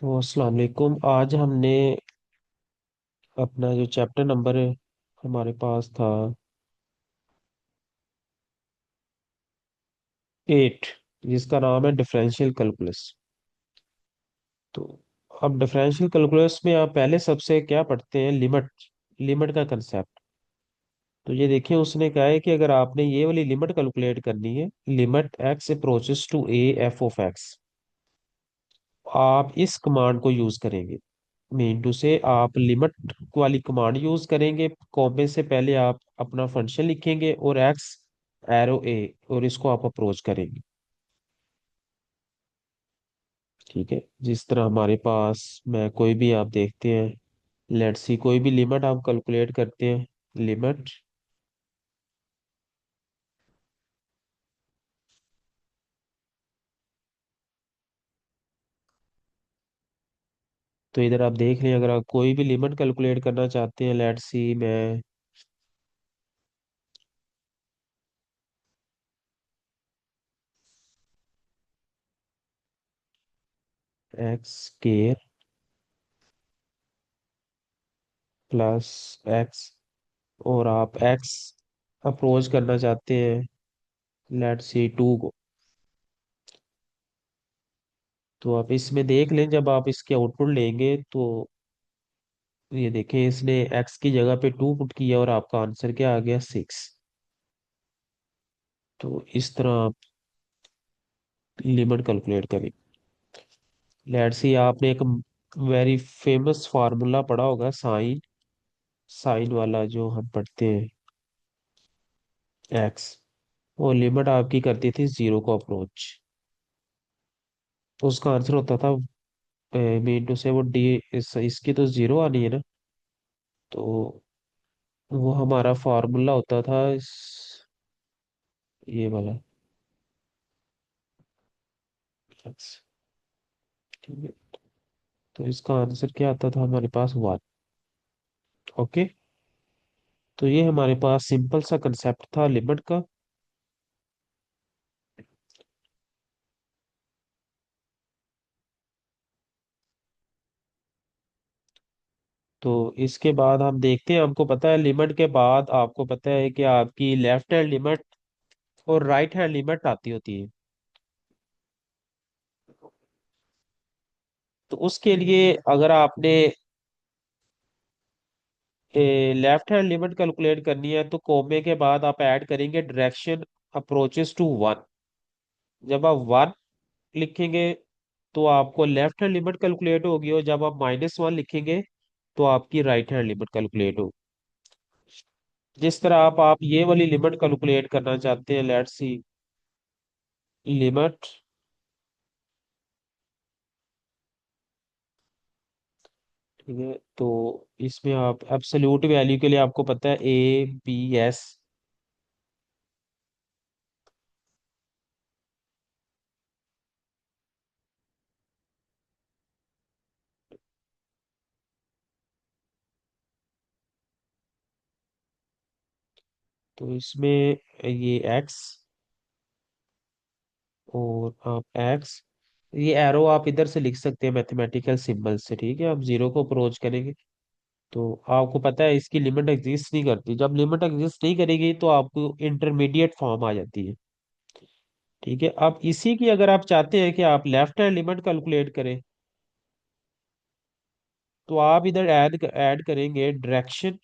तो अस्सलाम वालेकुम। आज हमने अपना जो चैप्टर नंबर हमारे पास था 8, जिसका नाम है डिफरेंशियल कैलकुलस। तो अब डिफरेंशियल कैलकुलस में आप पहले सबसे क्या पढ़ते हैं? लिमिट। लिमिट का कंसेप्ट। तो ये देखिए, उसने कहा है कि अगर आपने ये वाली लिमिट कैलकुलेट करनी है, limit x approaches to a f of x, आप इस कमांड को यूज करेंगे। मेन टू से आप लिमिट वाली कमांड यूज करेंगे। कॉमे से पहले आप अपना फंक्शन लिखेंगे और एक्स एरो ए, और इसको आप अप्रोच करेंगे। ठीक है, जिस तरह हमारे पास मैं कोई भी आप देखते हैं, लेट्स सी कोई भी लिमिट आप कैलकुलेट करते हैं। लिमिट, तो इधर आप देख लें, अगर आप कोई भी लिमिट कैलकुलेट करना चाहते हैं, लेट्स सी मैं एक्स स्केयर प्लस एक्स, और आप एक्स अप्रोच करना चाहते हैं लेट्स सी 2 को, तो आप इसमें देख लें, जब आप इसके आउटपुट लेंगे तो ये देखें, इसने एक्स की जगह पे 2 पुट किया और आपका आंसर क्या आ गया? 6। तो इस तरह आप लिमिट कैलकुलेट करें। लेट्स सी आपने एक वेरी फेमस फार्मूला पढ़ा होगा, साइन। साइन वाला जो हम पढ़ते हैं, एक्स, वो लिमिट आपकी करती थी 0 को अप्रोच। उसका आंसर होता था मीन टू से वो डी, इसकी तो 0 आनी है ना, तो वो हमारा फार्मूला होता था ये वाला एक्स। ठीक है, तो इसका आंसर क्या आता था हमारे पास? 1। ओके, तो ये हमारे पास सिंपल सा कंसेप्ट था लिमिट का। तो इसके बाद हम देखते हैं, हमको पता है लिमिट के बाद आपको पता है कि आपकी लेफ्ट हैंड लिमिट और राइट हैंड लिमिट आती होती है। तो उसके लिए अगर आपने लेफ्ट हैंड लिमिट कैलकुलेट करनी है, तो कोमे के बाद आप ऐड करेंगे डायरेक्शन अप्रोचेस टू 1। जब आप 1 लिखेंगे तो आपको लेफ्ट हैंड लिमिट कैलकुलेट होगी, और जब आप -1 लिखेंगे तो आपकी राइट हैंड लिमिट कैलकुलेट होगी। जिस तरह आप ये वाली लिमिट कैलकुलेट करना चाहते हैं, लेट्स सी लिमिट, ठीक है, तो इसमें आप एब्सोल्यूट वैल्यू के लिए आपको पता है ABS। तो इसमें ये एक्स, और आप एक्स, ये एरो आप इधर से लिख सकते हैं मैथमेटिकल सिंबल से। ठीक है, आप 0 को अप्रोच करेंगे तो आपको पता है इसकी लिमिट एग्जिस्ट नहीं करती। जब लिमिट एग्जिस्ट नहीं करेगी तो आपको इंटरमीडिएट फॉर्म आ जाती है। ठीक है, अब इसी की अगर आप चाहते हैं कि आप लेफ्ट हैंड लिमिट कैलकुलेट करें, तो आप इधर ऐड ऐड करेंगे डायरेक्शन।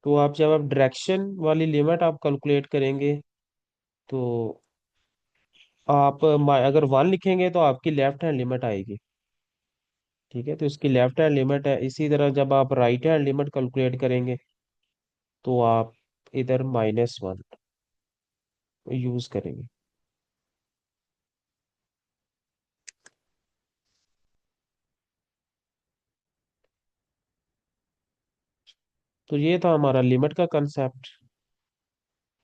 तो आप जब आप डायरेक्शन वाली लिमिट आप कैलकुलेट करेंगे, तो आप अगर 1 लिखेंगे तो आपकी लेफ्ट हैंड लिमिट आएगी। ठीक है, तो इसकी लेफ्ट हैंड लिमिट है। इसी तरह जब आप राइट हैंड लिमिट कैलकुलेट करेंगे तो आप इधर -1 यूज करेंगे। तो ये था हमारा लिमिट का कंसेप्ट।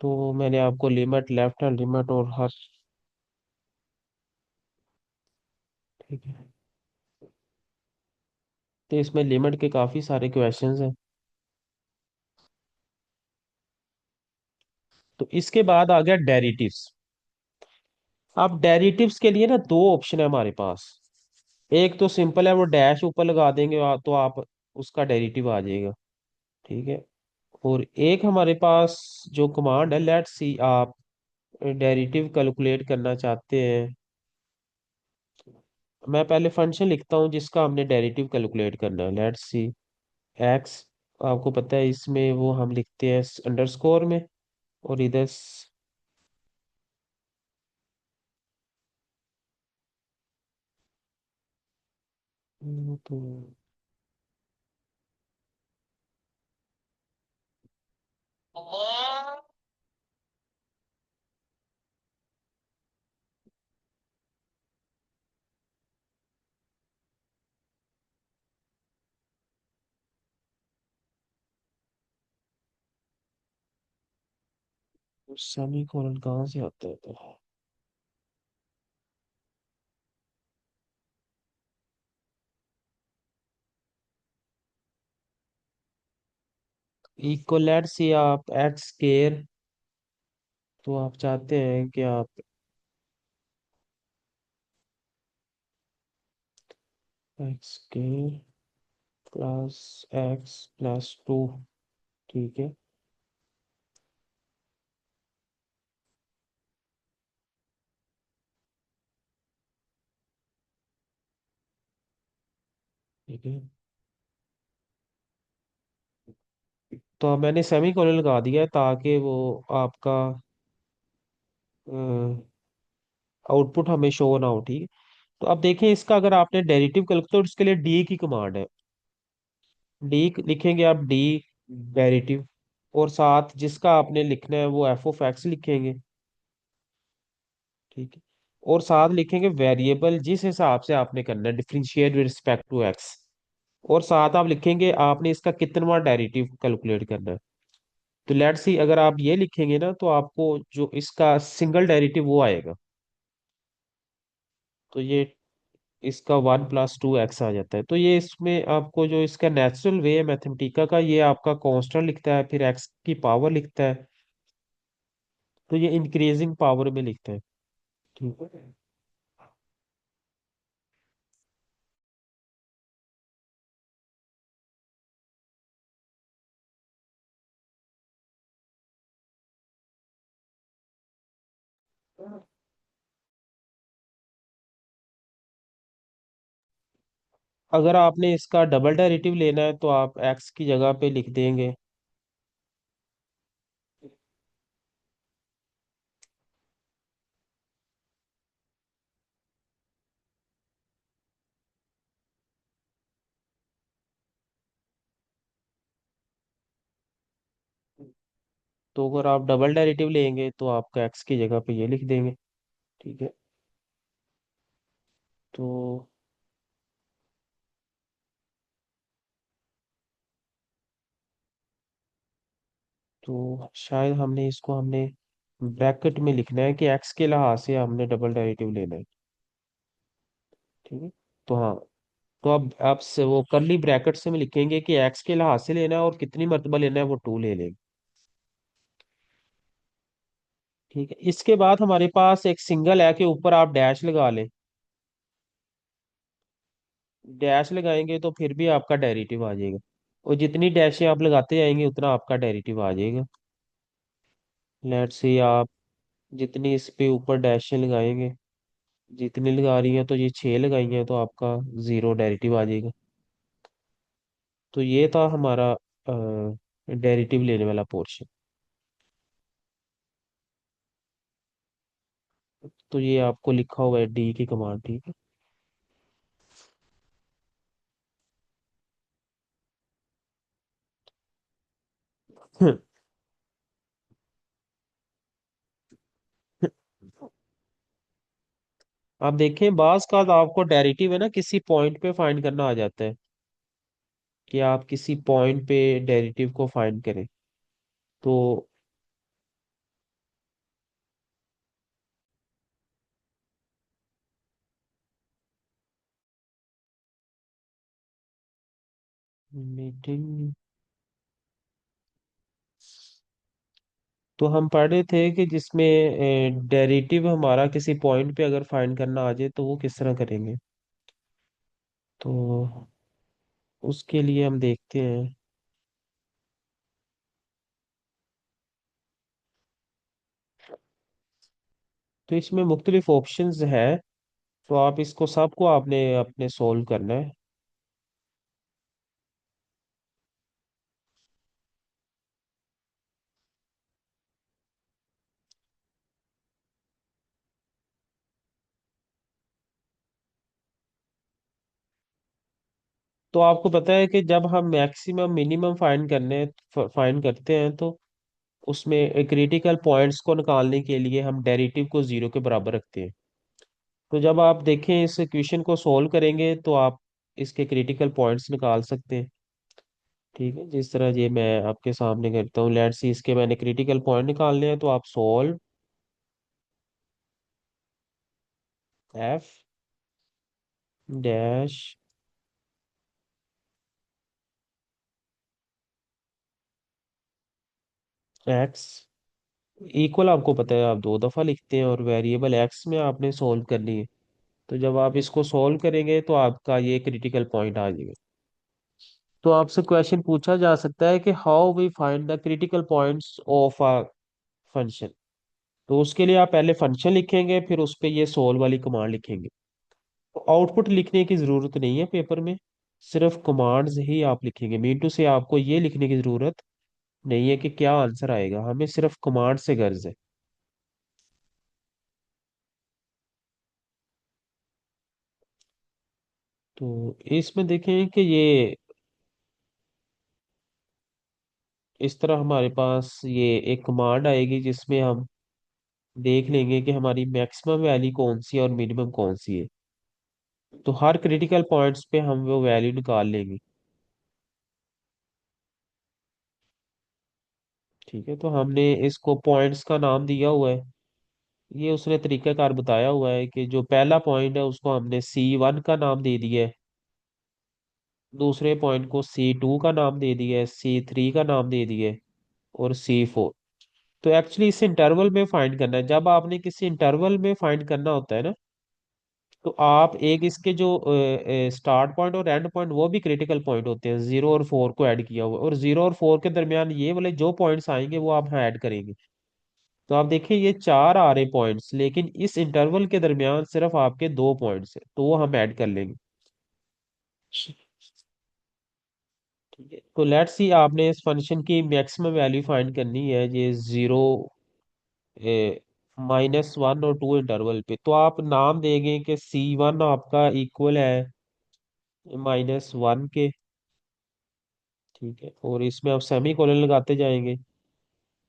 तो मैंने आपको लिमिट, लेफ्ट हैंड लिमिट और हर, ठीक है। तो इसमें लिमिट के काफी सारे क्वेश्चंस हैं। तो इसके बाद आ गया डेरिटिव्स। अब डेरिटिव्स के लिए ना दो ऑप्शन है हमारे पास। एक तो सिंपल है, वो डैश ऊपर लगा देंगे तो आप उसका डेरिटिव आ जाएगा। ठीक है। और एक हमारे पास जो कमांड है, लेट्स सी, आप डेरिटिव कैलकुलेट करना चाहते हैं। मैं पहले फंक्शन लिखता हूँ जिसका हमने डेरिटिव कैलकुलेट करना है। लेट्स सी एक्स, आपको पता है इसमें वो हम लिखते हैं अंडरस्कोर में, और इधर तो सेमी कोलन कहाँ से आता है? तो इक्वल, लेट्स सी आप एक्स स्केयर, तो आप चाहते हैं कि आप एक्स स्केयर प्लस x+2, ठीक है। ठीक है। तो अब मैंने सेमी कोलन लगा दिया है ताकि वो आपका आउटपुट हमें शो ना हो। ठीक है। तो अब देखें इसका, अगर आपने डेरिटिव कर तो उसके लिए डी की कमांड है। डी लिखेंगे आप, डी डेरिटिव, और साथ जिसका आपने लिखना है वो f(x) लिखेंगे। ठीक है। और साथ लिखेंगे वेरिएबल जिस हिसाब से आपने करना है, differentiate with respect to x. और साथ आप लिखेंगे आपने इसका कितनवां डेरिटिव कैलकुलेट करना है। तो लेट्स सी, अगर आप ये लिखेंगे ना तो आपको जो इसका सिंगल डेरिटिव वो आएगा। तो ये इसका 1+2x आ जाता है। तो ये इसमें आपको जो इसका नेचुरल वे है मैथमेटिका का, ये आपका कांस्टेंट लिखता है, फिर x की पावर लिखता है। तो ये इंक्रीजिंग पावर में लिखता है। ठीक है। अगर आपने इसका डबल डेरिवेटिव लेना है तो आप x की जगह पे लिख देंगे। तो अगर आप डबल डेरिवेटिव लेंगे तो आपका x की जगह पे ये लिख देंगे। ठीक है। तो शायद हमने ब्रैकेट में लिखना है कि x के लिहाज से हमने डबल डेरिवेटिव लेना है। ठीक है। तो हाँ, तो अब आप से वो करली ब्रैकेट से में लिखेंगे कि x के लिहाज से लेना है और कितनी मर्तबा लेना है वो 2 ले लेंगे। ठीक है। इसके बाद हमारे पास एक सिंगल है कि ऊपर आप डैश लगा लें। डैश लगाएंगे तो फिर भी आपका डेरिवेटिव आ जाएगा। और जितनी डैशें आप लगाते जाएंगे उतना आपका डेरिवेटिव आ जाएगा। लेट्स से आप जितनी इस पे ऊपर डैशें लगाएंगे, जितनी लगा रही हैं, तो ये 6 लगाई हैं तो आपका 0 डेरिवेटिव आ जाएगा। तो ये था हमारा डेरिवेटिव लेने वाला पोर्शन। तो ये आपको लिखा हुआ है डी की कमांड। ठीक है। आप देखें बास का आपको डेरिवेटिव है ना किसी पॉइंट पे फाइंड करना आ जाता है, कि आप किसी पॉइंट पे डेरिवेटिव को फाइंड करें। तो मीटिंग। तो हम पढ़ रहे थे कि जिसमें डेरिवेटिव हमारा किसी पॉइंट पे अगर फाइंड करना आ जाए तो वो किस तरह करेंगे। तो उसके लिए हम देखते हैं। तो इसमें मुख्तलिफ ऑप्शंस है। तो आप इसको सबको आपने अपने सोल्व करना है। तो आपको पता है कि जब हम मैक्सिमम मिनिमम फाइंड करते हैं तो उसमें क्रिटिकल पॉइंट्स को निकालने के लिए हम डेरिवेटिव को जीरो के बराबर रखते हैं। तो जब आप देखें इस इक्वेशन को सोल्व करेंगे तो आप इसके क्रिटिकल पॉइंट्स निकाल सकते हैं। ठीक है, जिस तरह ये मैं आपके सामने करता हूँ, लेट्स सी इसके मैंने क्रिटिकल पॉइंट निकालने हैं, तो आप solve F dash x equal, आपको पता है आप दो दफा लिखते हैं और वेरिएबल एक्स में आपने सोल्व करनी है। तो जब आप इसको सोल्व करेंगे तो आपका ये क्रिटिकल पॉइंट आ जाएगा। तो आपसे क्वेश्चन पूछा जा सकता है कि how we find the critical points of a function. तो उसके लिए आप पहले फंक्शन लिखेंगे, फिर उस पे ये सोल्व वाली कमांड लिखेंगे। तो आउटपुट लिखने की जरूरत नहीं है पेपर में, सिर्फ कमांड्स ही आप लिखेंगे। मीन टू से आपको ये लिखने की जरूरत नहीं है कि क्या आंसर आएगा, हमें सिर्फ कमांड से गर्ज है। तो इसमें देखें कि ये इस तरह हमारे पास ये एक कमांड आएगी जिसमें हम देख लेंगे कि हमारी मैक्सिमम वैल्यू कौन सी है और मिनिमम कौन सी है। तो हर क्रिटिकल पॉइंट्स पे हम वो वैल्यू निकाल लेंगे। ठीक है, तो हमने इसको पॉइंट्स का नाम दिया हुआ है। ये उसने तरीकाकार बताया हुआ है कि जो पहला पॉइंट है उसको हमने C1 का नाम दे दिया है, दूसरे पॉइंट को C2 का नाम दे दिया है, C3 का नाम दे दिया है, और C4। तो एक्चुअली इस इंटरवल में फाइंड करना है। जब आपने किसी इंटरवल में फाइंड करना होता है ना, तो आप एक इसके जो स्टार्ट पॉइंट और एंड पॉइंट वो भी क्रिटिकल पॉइंट होते हैं, 0 और 4 को ऐड किया हुआ, और 0 और 4 के दरमियान ये वाले जो पॉइंट्स आएंगे वो आप यहाँ ऐड करेंगे। तो आप देखिए ये चार आ रहे पॉइंट्स, लेकिन इस इंटरवल के दरमियान सिर्फ आपके दो पॉइंट्स हैं, तो वो हम ऐड कर लेंगे। ठीक है, तो लेट्स सी आपने इस फंक्शन की मैक्सिमम वैल्यू फाइंड करनी है, ये 0, -1 और 2 इंटरवल पे। तो आप नाम देंगे कि C1 आपका इक्वल है -1 के। ठीक है, और इसमें आप सेमी कोलन लगाते जाएंगे।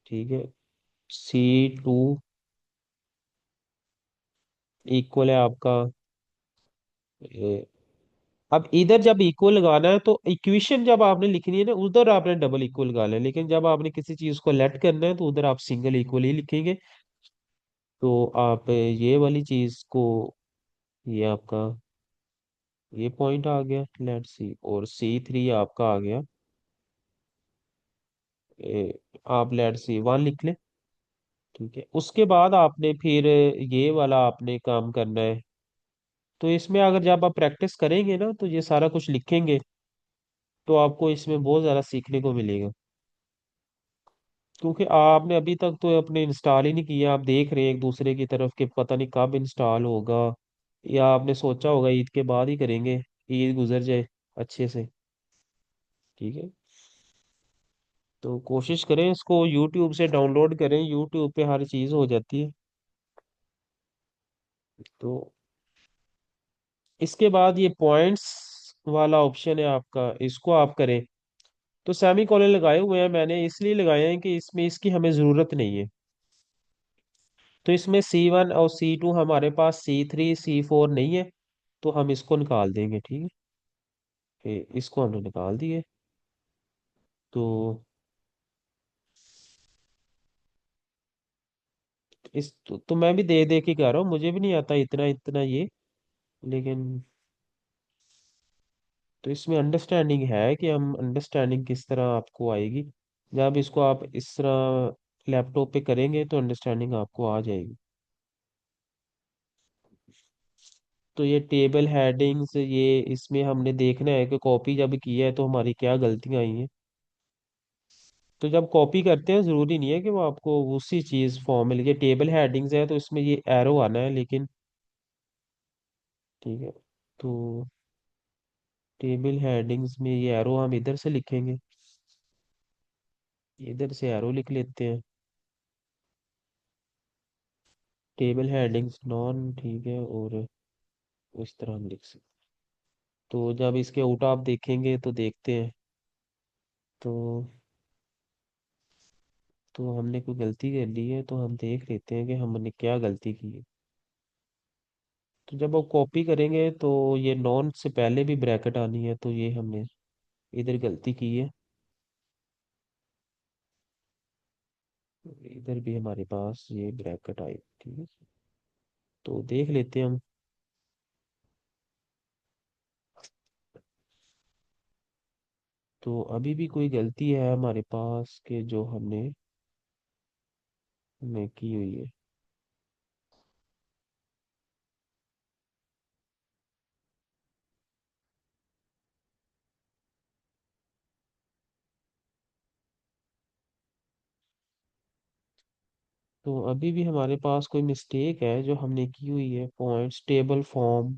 ठीक है, C2 इक्वल है आपका अब इधर जब इक्वल लगाना है तो इक्वेशन जब आपने लिखनी है ना उधर आपने डबल इक्वल लगाना है, लेकिन जब आपने किसी चीज को लेट करना है तो उधर आप सिंगल इक्वल ही लिखेंगे। तो आप ये वाली चीज को, ये आपका ये पॉइंट आ गया, लेट सी, और C3 आपका आ गया आप लेट सी 1 लिख लें। ठीक है, उसके बाद आपने फिर ये वाला आपने काम करना है। तो इसमें अगर जब आप प्रैक्टिस करेंगे ना तो ये सारा कुछ लिखेंगे, तो आपको इसमें बहुत ज़्यादा सीखने को मिलेगा। क्योंकि आपने अभी तक तो अपने इंस्टॉल ही नहीं किया, आप देख रहे हैं एक दूसरे की तरफ कि पता नहीं कब इंस्टॉल होगा, या आपने सोचा होगा ईद के बाद ही करेंगे, ईद गुजर जाए अच्छे से। ठीक है, तो कोशिश करें इसको यूट्यूब से डाउनलोड करें, यूट्यूब पे हर चीज़ हो जाती है। तो इसके बाद ये पॉइंट्स वाला ऑप्शन है आपका, इसको आप करें। तो सेमी कॉलन लगाए हुए हैं मैंने, इसलिए लगाए हैं कि इसमें इसकी हमें ज़रूरत नहीं है। तो इसमें C1 और C2 हमारे पास, C3 C4 नहीं है, तो हम इसको निकाल देंगे। ठीक है, इसको हमने निकाल दिए। तो तो मैं भी दे दे के कह रहा हूँ, मुझे भी नहीं आता इतना इतना ये, लेकिन तो इसमें अंडरस्टैंडिंग है कि हम अंडरस्टैंडिंग किस तरह आपको आएगी। जब इसको आप इस तरह लैपटॉप पे करेंगे तो अंडरस्टैंडिंग आपको आ जाएगी। तो ये टेबल हेडिंग्स, ये इसमें हमने देखना है कि कॉपी जब की है तो हमारी क्या गलतियां आई हैं। तो जब कॉपी करते हैं जरूरी नहीं है कि वो आपको उसी चीज फॉर्म में लिखे। टेबल हेडिंग्स है तो इसमें ये एरो आना है लेकिन। ठीक है। तो टेबल हेडिंग्स में ये एरो हम इधर से लिखेंगे। इधर से एरो लिख लेते हैं। टेबल हेडिंग्स नॉन, ठीक है, और इस तरह हम लिख सकते। तो जब इसके आउट आप देखेंगे तो देखते हैं। तो हमने कोई गलती कर ली है तो हम देख लेते हैं कि हमने क्या गलती की है। तो जब आप कॉपी करेंगे तो ये नॉन से पहले भी ब्रैकेट आनी है, तो ये हमने इधर गलती की है। इधर भी हमारे पास ये ब्रैकेट आई, ठीक है। तो देख लेते हैं हम। तो अभी भी कोई गलती है हमारे पास के जो हमने की हुई है। तो अभी भी हमारे पास कोई मिस्टेक है जो हमने की हुई है। Points table form,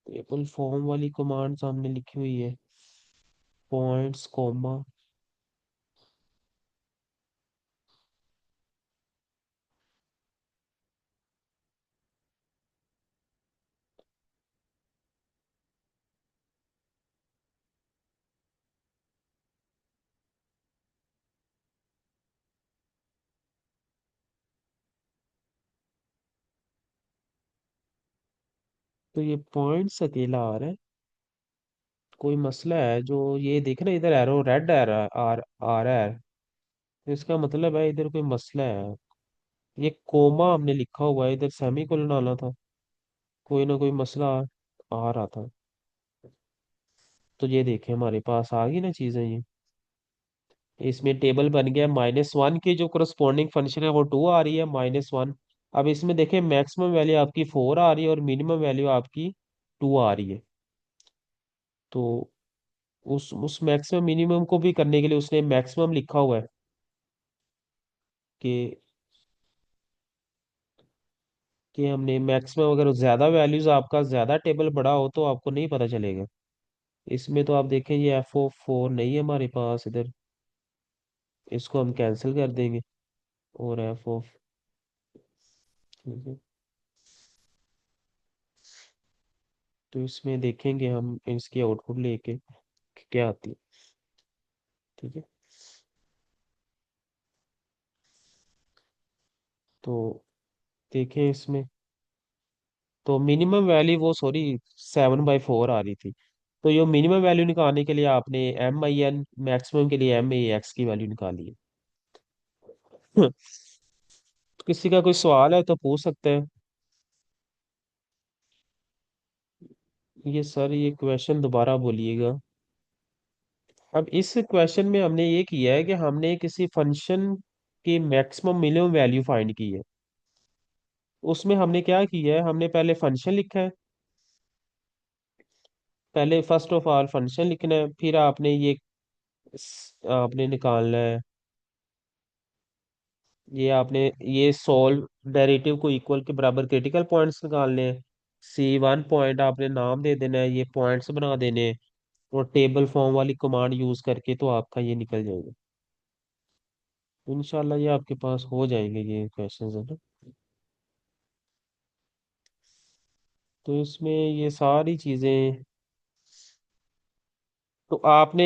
table form वाली कमांड्स हमने लिखी हुई है। Points comma. तो ये पॉइंट्स अकेला आ रहा है। कोई मसला है जो ये देखना, इधर एरो रेड आ रहा है। तो इसका मतलब है इधर कोई मसला है। ये कोमा हमने लिखा हुआ है, इधर सेमीकोलन आना था। कोई ना कोई मसला आ रहा था। तो ये देखें हमारे पास आ गई ना चीजें ये। इसमें टेबल बन गया। -1 की जो करस्पॉन्डिंग फंक्शन है वो 2 आ रही है, -1। अब इसमें देखें मैक्सिमम वैल्यू आपकी 4 आ रही है और मिनिमम वैल्यू आपकी 2 आ रही है। तो उस मैक्सिमम मिनिमम को भी करने के लिए उसने मैक्सिमम लिखा हुआ है कि हमने मैक्सिमम, अगर ज्यादा वैल्यूज आपका ज्यादा टेबल बड़ा हो तो आपको नहीं पता चलेगा। इसमें तो आप देखें ये F4 नहीं है हमारे पास इधर। इसको हम कैंसिल कर देंगे। और F, ठीक है। तो इसमें देखेंगे हम इसकी आउटपुट लेके कि क्या आती है। ठीक है। तो देखें इसमें। तो मिनिमम वैल्यू वो, सॉरी, 7/4 आ रही थी। तो ये मिनिमम वैल्यू निकालने के लिए आपने MIN, मैक्सिमम के लिए MAX की वैल्यू निकाली है। किसी का कोई सवाल है तो पूछ सकते हैं। ये सर, ये क्वेश्चन दोबारा बोलिएगा। अब इस क्वेश्चन में हमने ये किया है कि हमने किसी फंक्शन की मैक्सिमम मिनिमम वैल्यू फाइंड की है। उसमें हमने क्या किया है, हमने पहले फंक्शन लिखा है। पहले फर्स्ट ऑफ ऑल फंक्शन लिखना है, फिर आपने आपने निकालना है। ये सॉल्व डेरिवेटिव को इक्वल के बराबर क्रिटिकल पॉइंट्स निकालने हैं। C1 पॉइंट आपने नाम दे देना है, ये पॉइंट्स बना देने हैं। और टेबल फॉर्म वाली कमांड यूज करके तो आपका ये निकल जाएगा। तो इंशाल्लाह ये आपके पास हो जाएंगे ये क्वेश्चंस, है ना। तो इसमें ये सारी चीजें, तो आपने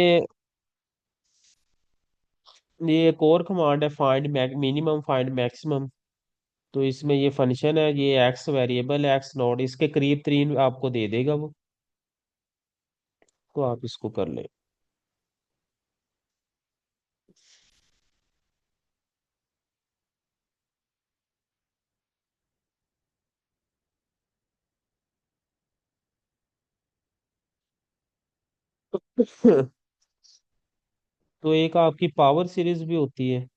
ये एक और कमांड है, फाइंड मिनिमम फाइंड मैक्सिमम। तो इसमें ये फंक्शन है, ये एक्स वेरिएबल एक्स नॉट इसके करीब तरीन आपको दे देगा वो। तो आप इसको कर लें। तो एक आपकी पावर सीरीज भी होती है।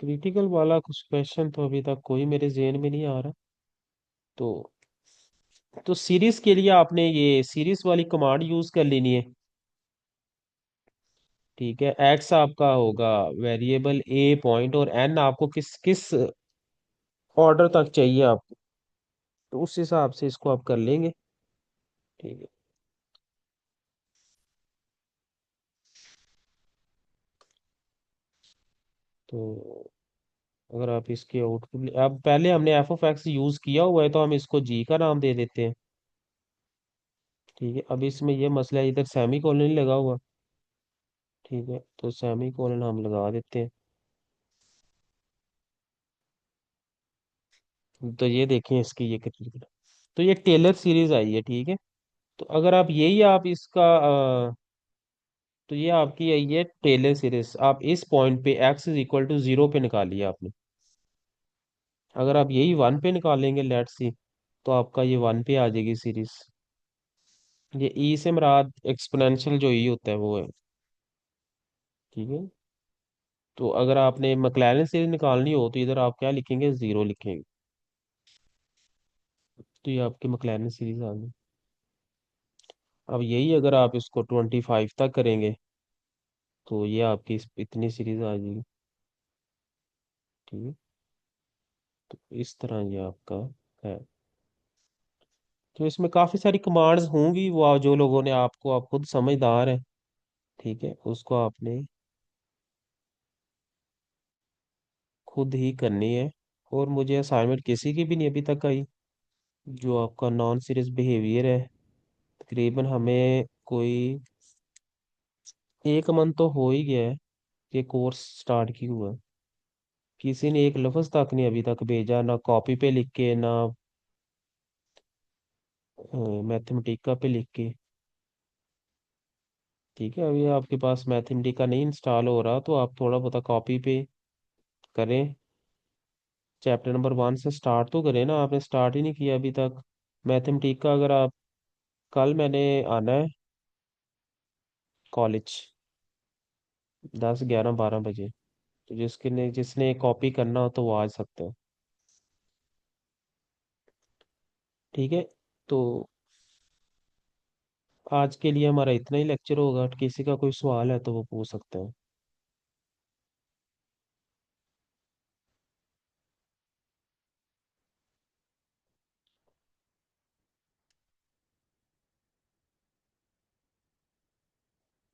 क्रिटिकल वाला कुछ क्वेश्चन तो अभी तक कोई मेरे जेहन में नहीं आ रहा। तो सीरीज के लिए आपने ये सीरीज वाली कमांड यूज कर लेनी है। ठीक है, एक्स आपका होगा वेरिएबल ए पॉइंट, और एन आपको किस किस ऑर्डर तक चाहिए आपको, तो उस हिसाब से इसको आप कर लेंगे। ठीक है। तो अगर आप इसके आउटपुट, अब पहले हमने एफ ऑफ एक्स यूज किया हुआ है तो हम इसको जी का नाम दे देते हैं। ठीक है, अब इसमें ये मसला है, इधर सेमी कोलन नहीं लगा हुआ। ठीक है, तो सेमी कोलन हम लगा देते हैं। तो ये देखें इसकी ये कितनी, तो ये टेलर सीरीज आई है। ठीक है, तो अगर आप यही आप इसका तो ये आपकी आई है टेलर सीरीज, आप इस पॉइंट पे x is equal to zero पे निकालिए आपने। अगर आप यही वन पे निकालेंगे, लेट सी, तो आपका ये वन पे आ जाएगी सीरीज। ये ई से मुराद एक्सपोनेंशियल जो ई होता है वो है। ठीक है, तो अगर आपने मैक्लैरेन सीरीज निकालनी हो तो इधर आप क्या लिखेंगे, जीरो लिखेंगे। तो ये आपकी मैक्लैरेन सीरीज आ गई। अब यही अगर आप इसको 25 तक करेंगे तो ये आपकी इतनी सीरीज आ जाएगी। ठीक है, तो इस तरह ये आपका है। तो इसमें काफी सारी कमांड्स होंगी, वो जो लोगों ने आपको, आप खुद समझदार हैं। ठीक है, उसको आपने खुद ही करनी है। और मुझे असाइनमेंट किसी की भी नहीं अभी तक आई। जो आपका नॉन सीरियस बिहेवियर है, तकरीबन हमें कोई एक मंथ तो हो ही गया है ये कोर्स स्टार्ट किया हुआ। किसी ने एक लफ्ज तक नहीं अभी तक भेजा, ना कॉपी पे लिख के, ना मैथमेटिका पे लिख के। ठीक है, अभी आपके पास मैथमेटिका नहीं इंस्टॉल हो रहा तो आप थोड़ा बहुत कॉपी पे करें। चैप्टर नंबर 1 से स्टार्ट तो करें ना, आपने स्टार्ट ही नहीं किया अभी तक। मैथमेटिका अगर आप, कल मैंने आना है कॉलेज 10 11 12 बजे। तो जिसने कॉपी करना हो तो वो आ सकता है। ठीक है, तो आज के लिए हमारा इतना ही लेक्चर होगा। किसी का कोई सवाल है तो वो पूछ सकते हैं।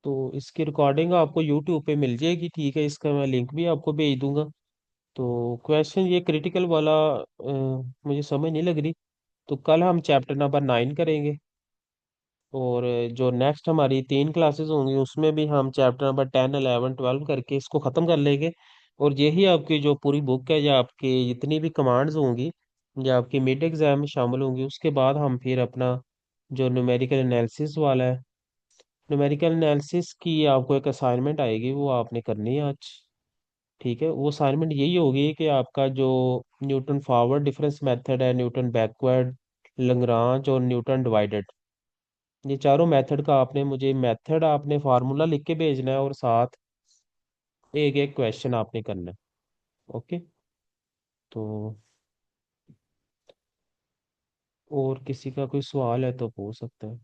तो इसकी रिकॉर्डिंग आपको यूट्यूब पे मिल जाएगी। ठीक है, इसका मैं लिंक भी आपको भेज दूंगा। तो क्वेश्चन ये क्रिटिकल वाला मुझे समझ नहीं लग रही। तो कल हम चैप्टर नंबर 9 करेंगे। और जो नेक्स्ट हमारी 3 क्लासेस होंगी उसमें भी हम चैप्टर नंबर 10 11 12 करके इसको ख़त्म कर लेंगे। और यही आपकी जो पूरी बुक है, या आपकी जितनी भी कमांड्स होंगी, या आपकी मिड एग्जाम में शामिल होंगी, उसके बाद हम फिर अपना जो न्यूमेरिकल एनालिसिस वाला है, न्यूमेरिकल एनालिसिस की आपको एक असाइनमेंट आएगी, वो आपने करनी है आज। ठीक है, वो असाइनमेंट यही होगी कि आपका जो न्यूटन फॉरवर्ड डिफरेंस मेथड है, न्यूटन बैकवर्ड, लैग्रांज और न्यूटन डिवाइडेड, ये चारों मेथड का आपने मुझे मेथड आपने फार्मूला लिख के भेजना है, और साथ एक एक क्वेश्चन आपने करना है। ओके, तो और किसी का कोई सवाल है तो पूछ सकते हैं।